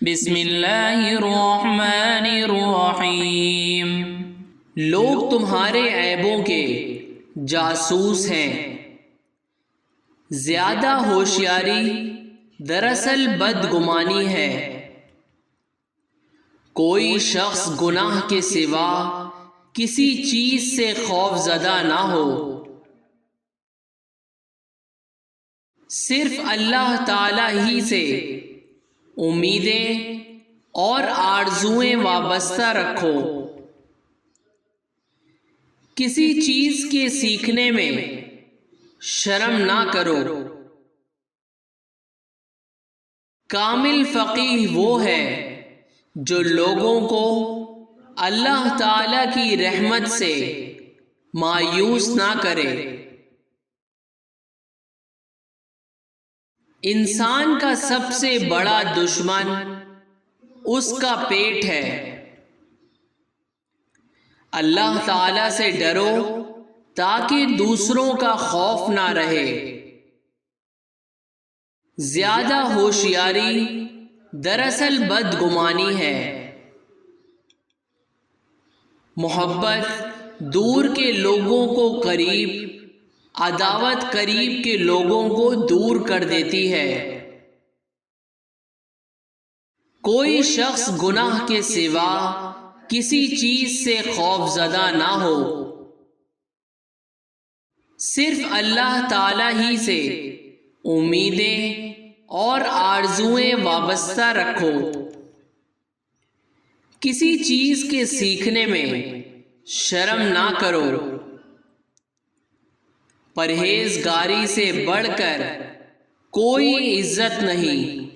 بسم اللہ الرحمن الرحیم۔ لوگ تمہارے عیبوں کے جاسوس ہیں۔ زیادہ ہوشیاری دراصل بدگمانی ہے۔ کوئی شخص گناہ کے سوا کسی چیز سے خوف زدہ نہ ہو، صرف اللہ تعالی ہی سے امیدیں اور آرزوئیں وابستہ رکھو۔ کسی چیز کے سیکھنے میں شرم نہ کرو۔ کامل فقیہ وہ ہے جو لوگوں کو اللہ تعالی کی رحمت سے مایوس نہ کرے۔ انسان کا سب سے بڑا دشمن اس کا پیٹ ہے۔ اللہ تعالی سے ڈرو تاکہ دوسروں کا خوف نہ رہے۔ زیادہ ہوشیاری دراصل بدگمانی ہے۔ محبت دور کے لوگوں کو قریب، عداوت قریب کے لوگوں کو دور کر دیتی ہے۔ کوئی شخص گناہ کے سوا کسی چیز سے خوف زدہ نہ ہو، صرف اللہ تعالی ہی سے امیدیں اور آرزوئیں وابستہ رکھو۔ کسی چیز کے سیکھنے میں شرم نہ کرو۔ پرہیزگاری سے بڑھ کر کوئی عزت نہیں۔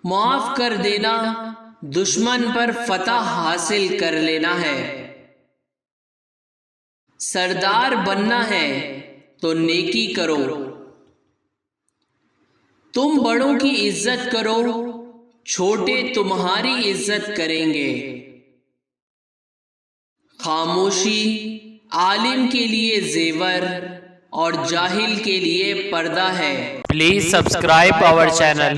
معاف کر دینا دشمن پر فتح حاصل کر لینا ہے۔ سردار بننا ہے تو نیکی کرو۔ تم بڑوں کی عزت کرو، چھوٹے تمہاری عزت کریں گے۔ خاموشی عالم کے لیے زیور اور جاہل کے لیے پردہ ہے۔ Please subscribe our channel.